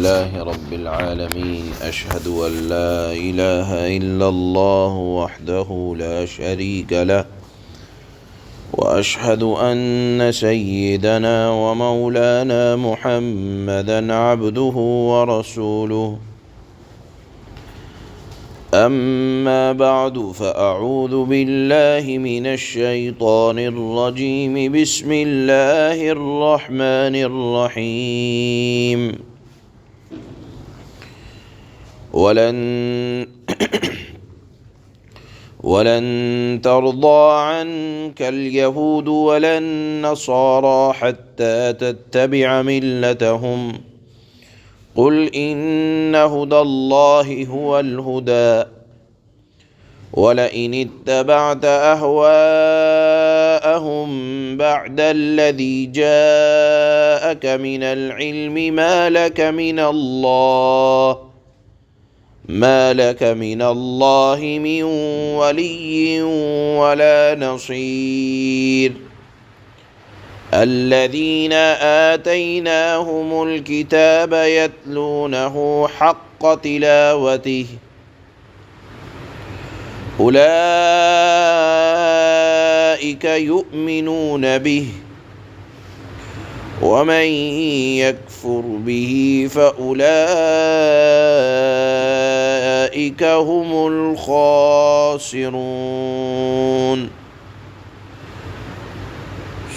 لله رب العالمين أشهد أن لا إله إلا الله وحده لا شريك له وأشهد أن سيدنا ومولانا محمدا عبده ورسوله أما بعد فأعوذ بالله من الشيطان الرجيم بسم الله الرحمن الرحيم ولن ترضى عنك اليهود ولا النصارى حتى تتبع ملتهم قل إن هدى الله هو الهدى ولئن اتبعت أهواءهم بعد الذي جاءك من العلم ما لك من الله من ولي ولا نصير الذين آتيناهم الكتاب يتلونه حق تلاوته أولئك يؤمنون به ومن يكفر به فأولئك هم الخاسرون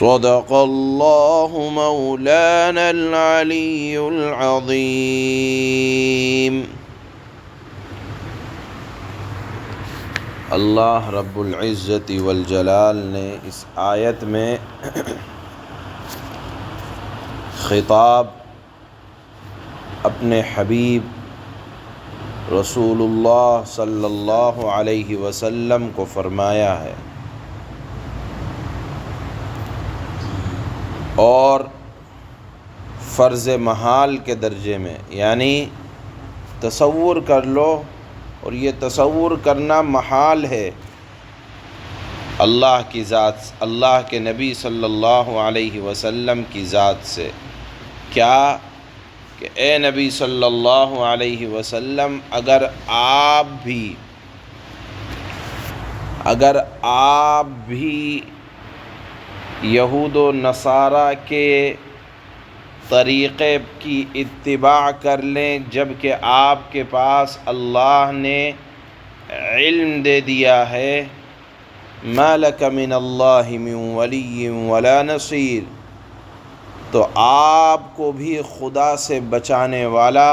صدق الله مولانا العلي العظيم۔ اللہ رب العزت والجلال نے اس آیت میں خطاب اپنے حبیب رسول اللہ صلی اللہ علیہ وسلم کو فرمایا ہے اور فرض محال کے درجے میں، یعنی تصور کر لو، اور یہ تصور کرنا محال ہے اللہ کی ذات، اللہ کے نبی صلی اللہ علیہ وسلم کی ذات سے۔ کیا کہ اے نبی صلی اللہ علیہ وسلم، اگر آپ بھی یہود و نصارہ کے طریقے کی اتباع کر لیں، جبکہ آپ کے پاس اللہ نے علم دے دیا ہے، ما لک من اللہ من ولی ولا نصیر، تو آپ کو بھی خدا سے بچانے والا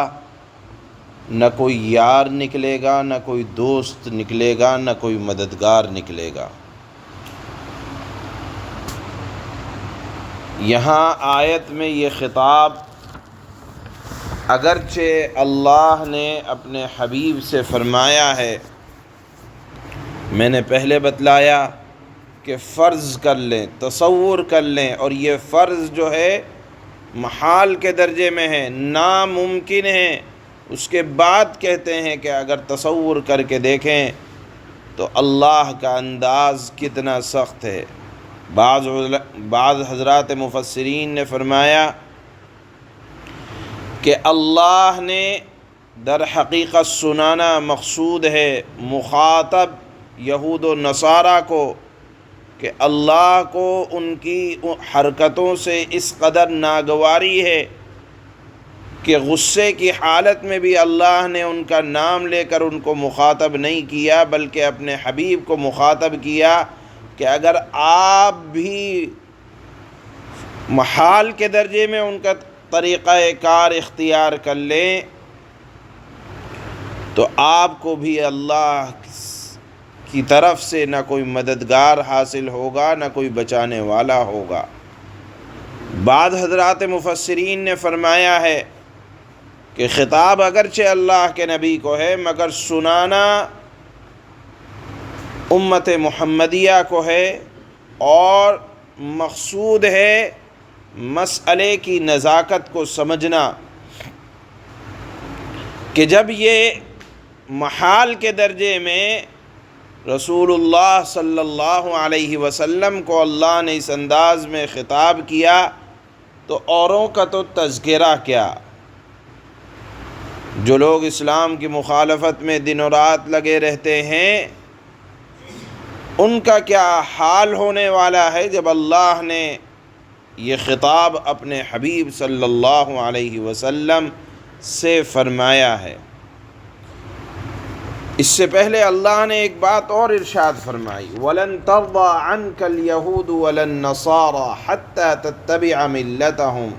نہ کوئی یار نکلے گا، نہ کوئی دوست نکلے گا، نہ کوئی مددگار نکلے گا۔ یہاں آیت میں یہ خطاب اگرچہ اللہ نے اپنے حبیب سے فرمایا ہے، میں نے پہلے بتلایا کہ فرض کر لیں، تصور کر لیں، اور یہ فرض جو ہے محال کے درجے میں ہے، ناممکن ہے۔ اس کے بعد کہتے ہیں کہ اگر تصور کر کے دیکھیں تو اللہ کا انداز کتنا سخت ہے۔ بعض حضرات مفسرین نے فرمایا کہ اللہ نے در حقیقت سنانا مقصود ہے مخاطب یہود و نصارہ کو، کہ اللہ کو ان کی حرکتوں سے اس قدر ناگواری ہے کہ غصے کی حالت میں بھی اللہ نے ان کا نام لے کر ان کو مخاطب نہیں کیا، بلکہ اپنے حبیب کو مخاطب کیا کہ اگر آپ بھی محال کے درجے میں ان کا طریقہ کار اختیار کر لیں تو آپ کو بھی اللہ کی طرف سے نہ کوئی مددگار حاصل ہوگا، نہ کوئی بچانے والا ہوگا۔ بعض حضرات مفسرین نے فرمایا ہے کہ خطاب اگرچہ اللہ کے نبی کو ہے، مگر سنانا امت محمدیہ کو ہے، اور مقصود ہے مسئلے کی نزاکت کو سمجھنا کہ جب یہ محال کے درجے میں رسول اللہ صلی اللہ علیہ وسلم کو اللہ نے اس انداز میں خطاب کیا تو اوروں کا تو تذکرہ کیا، جو لوگ اسلام کی مخالفت میں دن و رات لگے رہتے ہیں ان کا کیا حال ہونے والا ہے جب اللہ نے یہ خطاب اپنے حبیب صلی اللہ علیہ وسلم سے فرمایا ہے۔ اس سے پہلے اللہ نے ایک بات اور ارشاد فرمائی، وَلَن تَرْضَىٰ عَنْكَ الْيَهُودُ وَلَا النَّصَارَىٰ حَتَّىٰ تَتَّبِعَ مِلَّتَهُمْ۔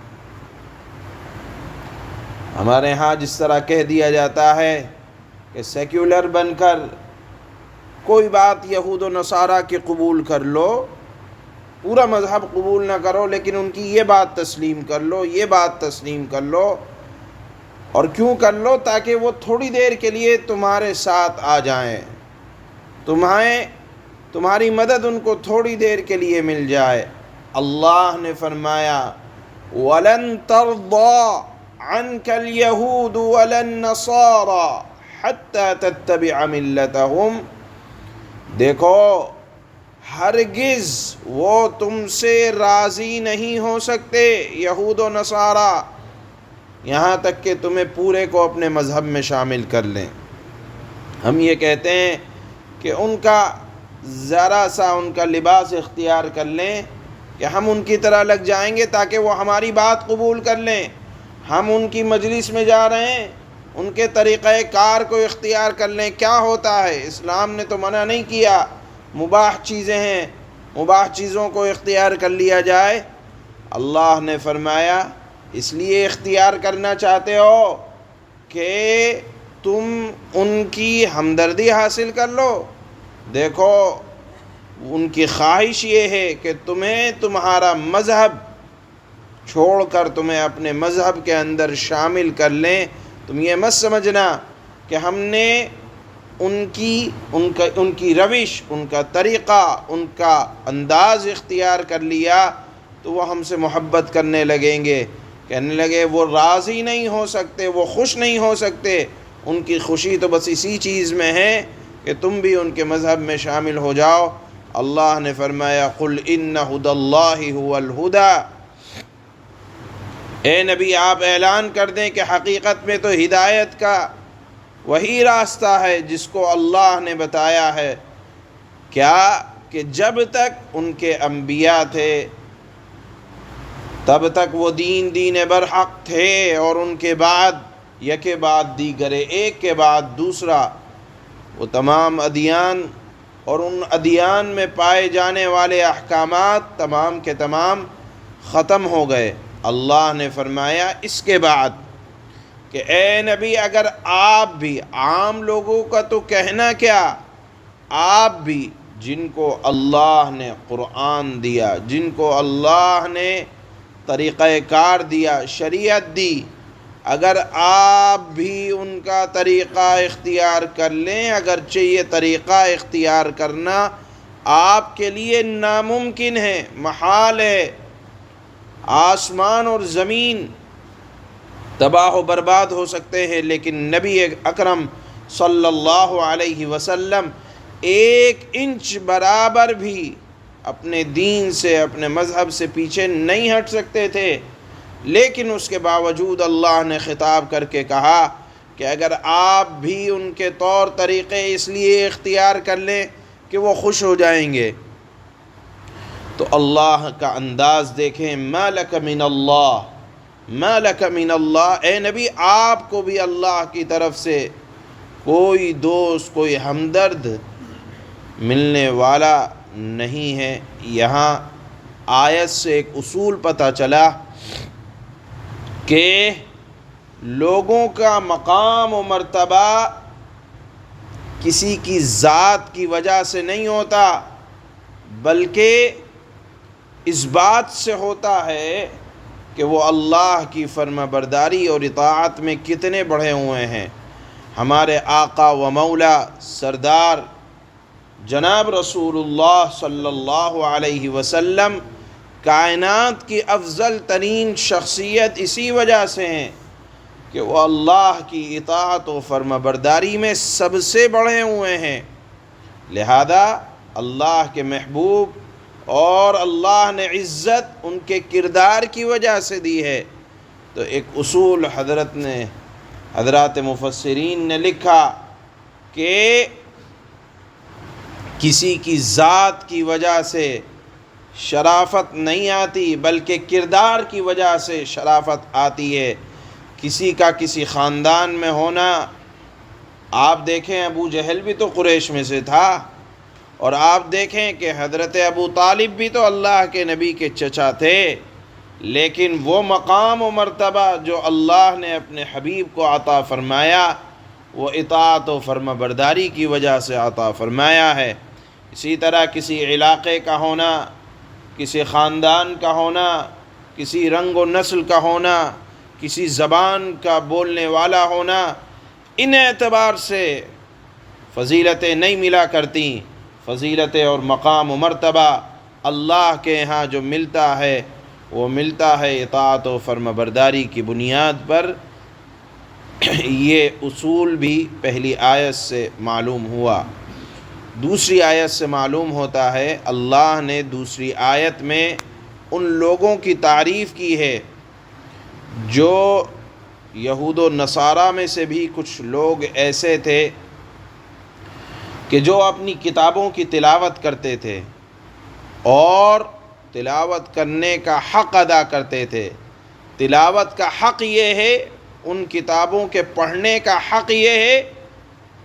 ہمارے ہاں جس طرح کہہ دیا جاتا ہے کہ سیکولر بن کر کوئی بات یہود و نصارہ کی قبول کر لو، پورا مذہب قبول نہ کرو لیکن ان کی یہ بات تسلیم کر لو، یہ بات تسلیم کر لو۔ اور کیوں کر لو؟ تاکہ وہ تھوڑی دیر کے لیے تمہارے ساتھ آ جائیں، تمہاری مدد ان کو تھوڑی دیر کے لیے مل جائے۔ اللہ نے فرمایا وَلَن تَرْضَىٰ عَنْكَ الْيَهُودُ وَلَا النَّصَارَىٰ حَتَّىٰ تَتَّبِعَ مِلَّتَهُمْ۔ دیکھو ہرگز وہ تم سے راضی نہیں ہو سکتے، یہود و نصارہ، یہاں تک کہ تمہیں پورے کو اپنے مذہب میں شامل کر لیں۔ ہم یہ کہتے ہیں کہ ان کا ذرا سا ان کا لباس اختیار کر لیں کہ ہم ان کی طرح لگ جائیں گے تاکہ وہ ہماری بات قبول کر لیں۔ ہم ان کی مجلس میں جا رہے ہیں، ان کے طریقہ کار کو اختیار کر لیں۔ کیا ہوتا ہے؟ اسلام نے تو منع نہیں کیا، مباح چیزیں ہیں، مباح چیزوں کو اختیار کر لیا جائے۔ اللہ نے فرمایا اس لیے اختیار کرنا چاہتے ہو کہ تم ان کی ہمدردی حاصل کر لو۔ دیکھو ان کی خواہش یہ ہے کہ تمہیں تمہارا مذہب چھوڑ کر تمہیں اپنے مذہب کے اندر شامل کر لیں۔ تم یہ مت سمجھنا کہ ہم نے ان کی روش، ان کا طریقہ، ان کا انداز اختیار کر لیا تو وہ ہم سے محبت کرنے لگیں گے، کہنے لگے وہ راضی نہیں ہو سکتے، وہ خوش نہیں ہو سکتے۔ ان کی خوشی تو بس اسی چیز میں ہے کہ تم بھی ان کے مذہب میں شامل ہو جاؤ۔ اللہ نے فرمایا قُلْ إِنَّ هُدَى اللَّهِ هُوَ الْهُدَىٰ۔ اے نبی آپ اعلان کر دیں کہ حقیقت میں تو ہدایت کا وہی راستہ ہے جس کو اللہ نے بتایا ہے۔ کیا کہ جب تک ان کے انبیاء تھے تب تک وہ دین برحق تھے، اور ان کے بعد یکے بعد دیگرے، ایک کے بعد دوسرا، وہ تمام ادیان اور ان ادیان میں پائے جانے والے احکامات تمام کے تمام ختم ہو گئے۔ اللہ نے فرمایا اس کے بعد کہ اے نبی اگر آپ بھی، عام لوگوں کا تو کہنا کیا، آپ بھی جن کو اللہ نے قرآن دیا، جن کو اللہ نے طریقہ کار دیا، شریعت دی، اگر آپ بھی ان کا طریقہ اختیار کر لیں، اگرچہ یہ طریقہ اختیار کرنا آپ کے لیے ناممکن ہے، محال ہے، آسمان اور زمین تباہ و برباد ہو سکتے ہیں، لیکن نبی اکرم صلی اللہ علیہ وسلم 1 انچ برابر بھی اپنے دین سے، اپنے مذہب سے پیچھے نہیں ہٹ سکتے تھے۔ لیکن اس کے باوجود اللہ نے خطاب کر کے کہا کہ اگر آپ بھی ان کے طور طریقے اس لیے اختیار کر لیں کہ وہ خوش ہو جائیں گے، تو اللہ کا انداز دیکھیں، ما لک من اللہ، ما لک من اللہ، اے نبی آپ کو بھی اللہ کی طرف سے کوئی دوست، کوئی ہمدرد ملنے والا نہیں ہے۔ یہاں آیت سے ایک اصول پتہ چلا کہ لوگوں کا مقام و مرتبہ کسی کی ذات کی وجہ سے نہیں ہوتا، بلکہ اس بات سے ہوتا ہے کہ وہ اللہ کی فرما برداری اور اطاعت میں کتنے بڑھے ہوئے ہیں۔ ہمارے آقا و مولا سردار جناب رسول اللہ صلی اللہ علیہ وسلم کائنات کی افضل ترین شخصیت اسی وجہ سے ہیں کہ وہ اللہ کی اطاعت و فرما برداری میں سب سے بڑھے ہوئے ہیں۔ لہذا اللہ کے محبوب اور اللہ نے عزت ان کے کردار کی وجہ سے دی ہے۔ تو ایک اصول حضرت نے حضرات مفسرین نے لکھا کہ کسی کی ذات کی وجہ سے شرافت نہیں آتی بلکہ کردار کی وجہ سے شرافت آتی ہے۔ کسی کا کسی خاندان میں ہونا، آپ دیکھیں ابو جہل بھی تو قریش میں سے تھا، اور آپ دیکھیں کہ حضرت ابو طالب بھی تو اللہ کے نبی کے چچا تھے، لیکن وہ مقام و مرتبہ جو اللہ نے اپنے حبیب کو عطا فرمایا وہ اطاعت و فرما برداری کی وجہ سے عطا فرمایا ہے۔ اسی طرح کسی علاقے کا ہونا، کسی خاندان کا ہونا، کسی رنگ و نسل کا ہونا، کسی زبان کا بولنے والا ہونا، ان اعتبار سے فضیلتیں نہیں ملا کرتی۔ فضیلتیں اور مقام و مرتبہ اللہ کے ہاں جو ملتا ہے وہ ملتا ہے اطاعت و فرما برداری کی بنیاد پر۔ یہ اصول بھی پہلی آیت سے معلوم ہوا۔ دوسری آیت سے معلوم ہوتا ہے، اللہ نے دوسری آیت میں ان لوگوں کی تعریف کی ہے جو یہود و نصارہ میں سے بھی کچھ لوگ ایسے تھے کہ جو اپنی کتابوں کی تلاوت کرتے تھے اور تلاوت کرنے کا حق ادا کرتے تھے۔ تلاوت کا حق یہ ہے، ان کتابوں کے پڑھنے کا حق یہ ہے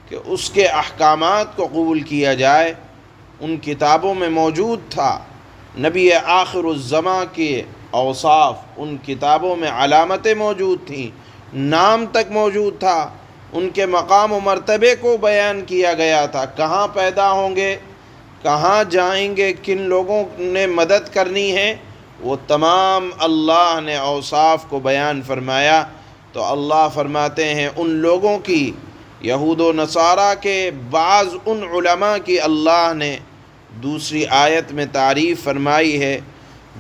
کہ اس کے احکامات کو قبول کیا جائے۔ ان کتابوں میں موجود تھا نبی آخر الزماں کے اوصاف، ان کتابوں میں علامتیں موجود تھیں، نام تک موجود تھا، ان کے مقام و مرتبے کو بیان کیا گیا تھا، کہاں پیدا ہوں گے، کہاں جائیں گے، کن لوگوں نے مدد کرنی ہے، وہ تمام اللہ نے اوصاف کو بیان فرمایا۔ تو اللہ فرماتے ہیں ان لوگوں کی، یہود و نصارہ کے بعض ان علماء کی اللہ نے دوسری آیت میں تعریف فرمائی ہے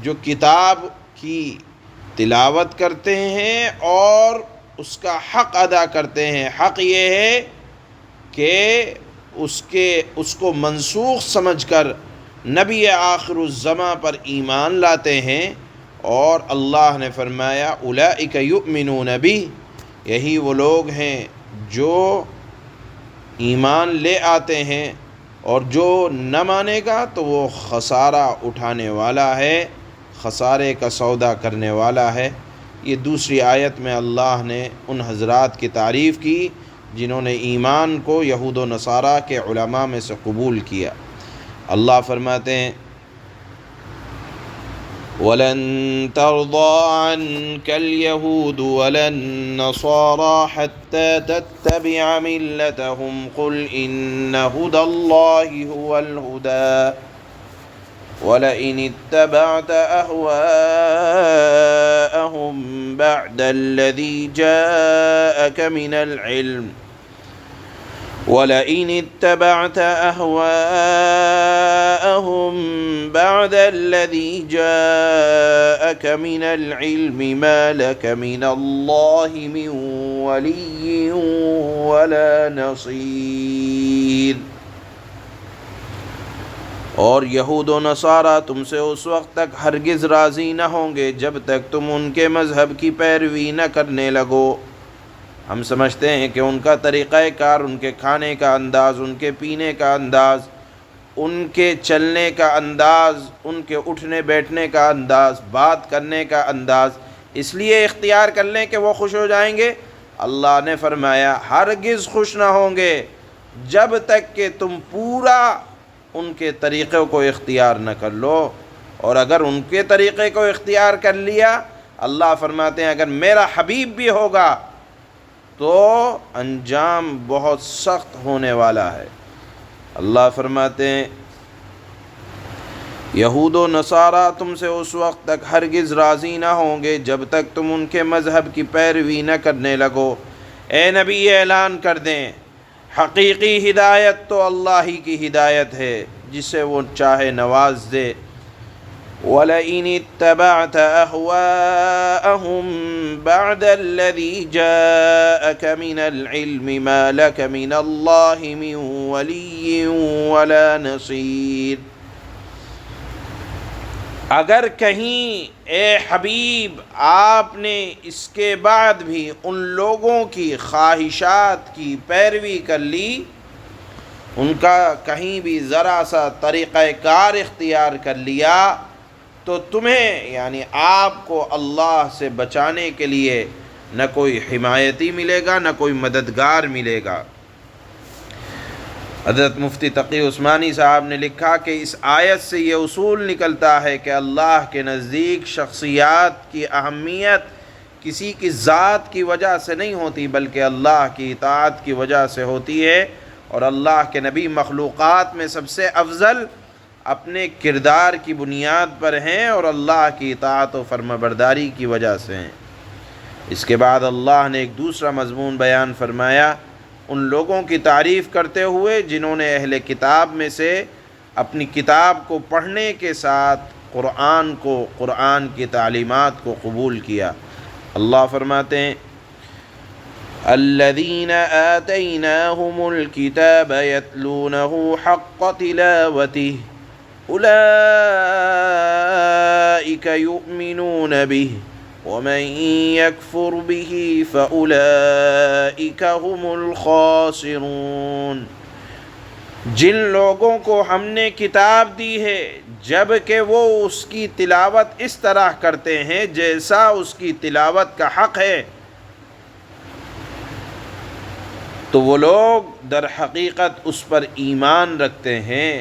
جو کتاب کی تلاوت کرتے ہیں اور اس کا حق ادا کرتے ہیں۔ حق یہ ہے کہ اس کو منسوخ سمجھ کر نبی آخر الزماں پر ایمان لاتے ہیں، اور اللہ نے فرمایا اولئک یؤمنون بہ، یہی وہ لوگ ہیں جو ایمان لے آتے ہیں، اور جو نہ مانے گا تو وہ خسارہ اٹھانے والا ہے، خسارے کا سودا کرنے والا ہے۔ یہ دوسری آیت میں اللہ نے ان حضرات کی تعریف کی جنہوں نے ایمان کو یہود و نصارہ کے علماء میں سے قبول کیا۔ اللہ فرماتے ہیں وَلَن تَرْضَىٰ عَنكَ الْيَهُودُ وَلَا النَّصَارَىٰ حَتَّىٰ تَتَّبِعَ مِلَّتَهُمْ قُلْ إِنَّ هُدَى اللَّهِ هُوَ الْهُدَىٰ وَلَئِنِ اتَّبَعْتَ أَهْوَاءَهُمْ بَعْدَ الَّذِي جَاءَكَ مِنَ الْعِلْمِ وَلَئِنِ اتَّبَعْتَ أَهْوَاءَهُمْ بَعْدَ الَّذِي جَاءَكَ مِنَ الْعِلْمِ مَا لَكَ مِنَ اللَّهِ مِنْ وَلِيٍّ وَلَا نَصِيرٍ۔ اور یہود و نصارہ تم سے اس وقت تک ہرگز راضی نہ ہوں گے جب تک تم ان کے مذہب کی پیروی نہ کرنے لگو۔ ہم سمجھتے ہیں کہ ان کا طریقہ کار، ان کے کھانے کا انداز، ان کے پینے کا انداز، ان کے چلنے کا انداز، ان کے اٹھنے بیٹھنے کا انداز، بات کرنے کا انداز اس لیے اختیار کر لیں کہ وہ خوش ہو جائیں گے۔ اللہ نے فرمایا ہرگز خوش نہ ہوں گے جب تک کہ تم پورا ان کے طریقوں کو اختیار نہ کر لو، اور اگر ان کے طریقے کو اختیار کر لیا، اللہ فرماتے ہیں اگر میرا حبیب بھی ہوگا تو انجام بہت سخت ہونے والا ہے۔ اللہ فرماتے ہیں یہود و نصارہ تم سے اس وقت تک ہرگز راضی نہ ہوں گے جب تک تم ان کے مذہب کی پیروی نہ کرنے لگو۔ اے نبی اعلان کر دیں حقیقی ہدایت تو اللہ ہی کی ہدایت ہے، جسے وہ چاہے نواز دے۔ وَلَئِنِ اتَّبَعْتَ أَهْوَاءَهُمْ بَعْدَ الَّذِي جَاءَكَ مِنَ الْعِلْمِ مَا لَكَ مِنَ اللَّهِ مِنْ وَلِيٍّ وَلَا نَصِيرٍ۔ اگر کہیں اے حبیب آپ نے اس کے بعد بھی ان لوگوں کی خواہشات کی پیروی کر لی، ان کا کہیں بھی ذرا سا طریقہ کار اختیار کر لیا، تو تمہیں یعنی آپ کو اللہ سے بچانے کے لیے نہ کوئی حمایتی ملے گا، نہ کوئی مددگار ملے گا۔ حضرت مفتی تقی عثمانی صاحب نے لکھا کہ اس آیت سے یہ اصول نکلتا ہے کہ اللہ کے نزدیک شخصیات کی اہمیت کسی کی ذات کی وجہ سے نہیں ہوتی، بلکہ اللہ کی اطاعت کی وجہ سے ہوتی ہے، اور اللہ کے نبی مخلوقات میں سب سے افضل اپنے کردار کی بنیاد پر ہیں اور اللہ کی اطاعت و فرمانبرداری کی وجہ سے ہیں۔ اس کے بعد اللہ نے ایک دوسرا مضمون بیان فرمایا ان لوگوں کی تعریف کرتے ہوئے جنہوں نے اہل کتاب میں سے اپنی کتاب کو پڑھنے کے ساتھ قرآن کی تعلیمات کو قبول کیا۔ اللہ فرماتے ہیں الذین آتیناہم الکتاب یتلونہ حق تلاوتہ اولئک یؤمنون بہ ومن یکفر بہ فاولئک هم الخاسرون۔ جن لوگوں کو ہم نے کتاب دی ہے جب کہ وہ اس کی تلاوت اس طرح کرتے ہیں جیسا اس کی تلاوت کا حق ہے، تو وہ لوگ در حقیقت اس پر ایمان رکھتے ہیں،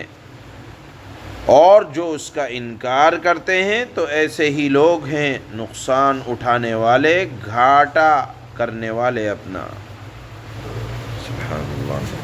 اور جو اس کا انکار کرتے ہیں تو ایسے ہی لوگ ہیں نقصان اٹھانے والے، گھاٹا کرنے والے اپنا۔ سبحان اللہ۔